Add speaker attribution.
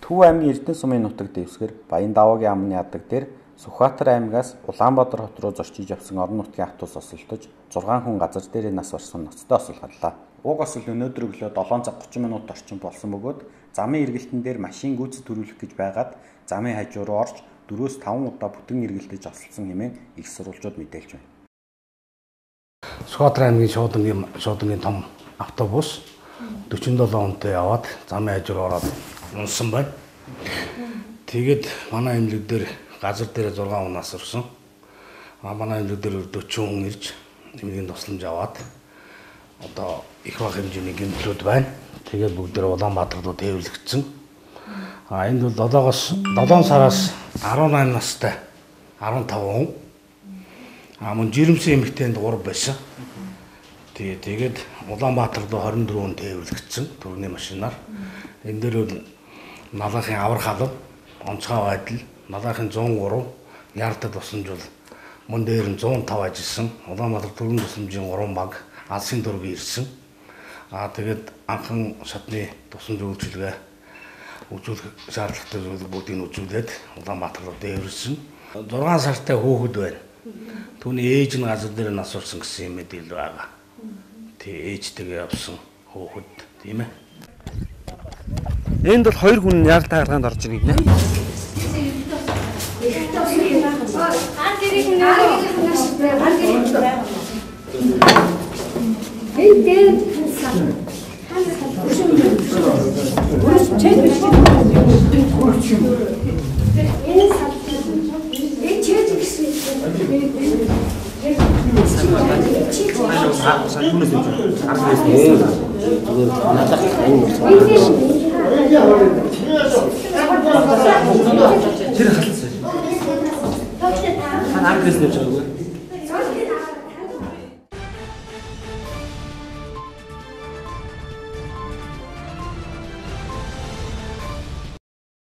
Speaker 1: Төв аймгийн Эрдэнэ сумын нутаг дэвсгэр Баян даваагийн амны ядаг дээр Сүхбаатар аймгаас Улаанбаатар хот руу зорчиж явсан орон нутгийн автобус осолдож 6 хүн газар дээрээ нас барсан ноцтой осолгодлаа. Уг осол өнөөдөр өглөө 7 цаг 30 минут орчим болсон бөгөөд замын эргэлтэн дээр машин гүйцэд төрүүлэх гэж байгаад замын хажуу руу орж 4-5 удаа бүтэн эргэлдэж осолсон хэмээн их сурвалжууд мэдээлж байна.
Speaker 2: Сүхбаатар аймгийн шуудангийн том автобус 47 хүнтэй яваад замын хажуу ороод унсан байна. Тэгээд манай эмнэлэг дээр газар дээр 6 хүн нас орсон. Манай эмнэлэг дээр 40 хүн ирж эмнэлгийн тусламж аваад одоо их бага хэмжээний гэмтлүүд байна. Тэгээд бүгдээ Улаанбаатар руу тээвэрлэгдсэн. Энд бол 7 сараас 18 настай 15 хүн. Мөн жирэмсэн эмэгтэйнд 3 байсан. Тэгээд Улаанбаатар руу 24 хүн тээвэрлэгдсэн түрүүний машинаар. Энэ дээр бол Налахын авар халав, онцгой байдал, Налахын 103, Ярдад тусламж бол мөн дээр нь 105 ажилласан. Улаанбаатар төрийн тусламжийн 3 баг алсын дөрвийг ирсэн. Тэгээд анхан шатны тусламж үйлчилгээ үзүүлэх шаардлагатай зүйлийг бүгдийг үзүүлээд Улаанбаатар руу дээвэрсэн. 6 сартай хүүхэд байна. Түүний ээж нь газар дээр нас орсон гэсэн юм мэдээлэл байгаа. Ээжтэйгээ явсан хүүхэд тийм ээ.
Speaker 3: Энд бол 2 хүн яаралтай гаргаанд орж ирнэ гинэ. Тэр халсан. Та агресс нэж байгаагүй.